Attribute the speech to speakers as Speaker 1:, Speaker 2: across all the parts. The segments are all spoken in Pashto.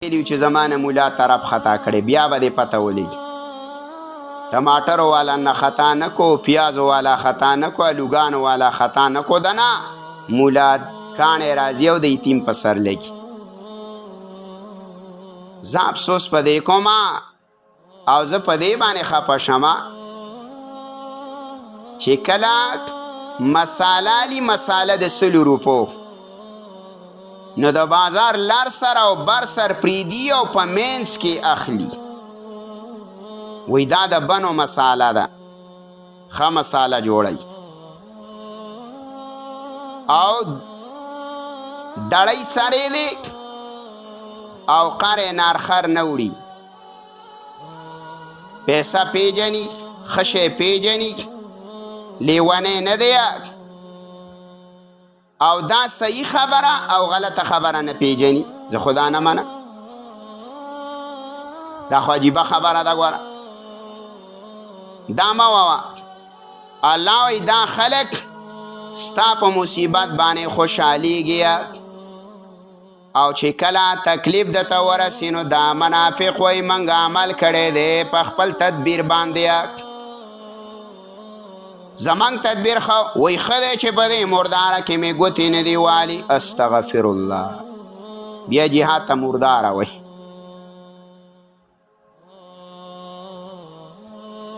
Speaker 1: ویلیو چې زمانه مولا طرف خطا کړي بیا به دې پته ولګي ټماټر والا نه خطا نه کو پیاز والا خطا نه کو الوګان والا خطا نه کو دنا مولا کاڼې راځي او د یتیم په سر لګي زه افسوس په دې کومه او زه په دې باندې خفه شمه چې کله مساله لی مساله د 100 روپو نو د بازار لر سر او بر سر پریدي او په مینس کې اخلي وی دا د بنو مساله ده ښه مساله جوړی او دړی سره دی او قره نارخر نه وړي پیسه پیجني خشه پیجني لیوانه نه دی او دا صحیح خبره او غلطه خبره نه پیجني زه خدا نه منم دا خو عجیبه خبره ده ګوره دا ما ووه الله وی دا خلق ستا په مصیبت باندې خوشحالیږي او چې کله تکلیف درته ورسي نو دا منافق وی منګ عمل کړی دی په خپل تدبیر باندې زمان تدبیر خو وی خدای چې په دې مرداره کې مې ګوتې نه دی والی استغفر الله بیا جهاد ته مرداره وی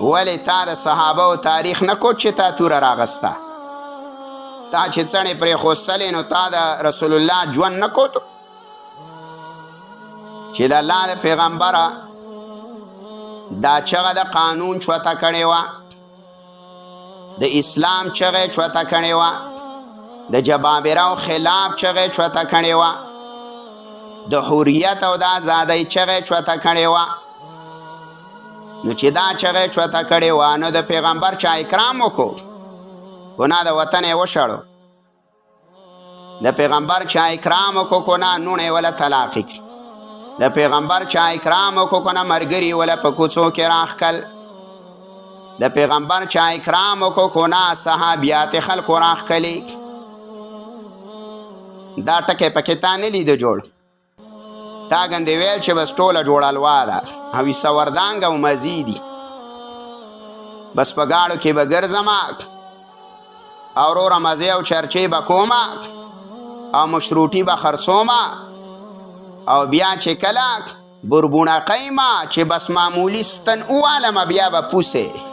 Speaker 1: ولی تا د صحابه و تاریخ نه کو چې تا توره راغسته تا چې څڼې پرې خوستلې نو تا د رسول الله ژوند نه کوتو چې د الله د پیغمبره دا چغه د قانون چوته کړې وه د اسلام چغه چوته کړې وه د جبابرو خلاف چغه چوته کړې وه د حریت او د ازادۍ چغه چوته کړې وه نو چې دا چغه چوته کړې وه نو د پیغمبر چا اکرام وکړو ګناه د وطن یې وشړو د پیغمبر چا اکرام وکړو ګناه نوڼې وله طلاق کړي د پیغمبر چا اکرام وکړو ګناه ملګري وله په کوڅو کې راښکل د پیغمبر چا اکرام وکړو ګناه صحابیات خلکو راښکلي دا ټکی پکې تا نه لیده جوړ تا ګندې ویل چې بس ټوله جوړلوا ده او یې سوردانګ او مزیدي بس په ګاړو کې به ګرځمه او وروره مزې او چرچې به کومه او مشروطي به خرڅومه او بیا چې کله بربونقۍ ما چې بس معمولي ستن ووالمه بیا به پوسې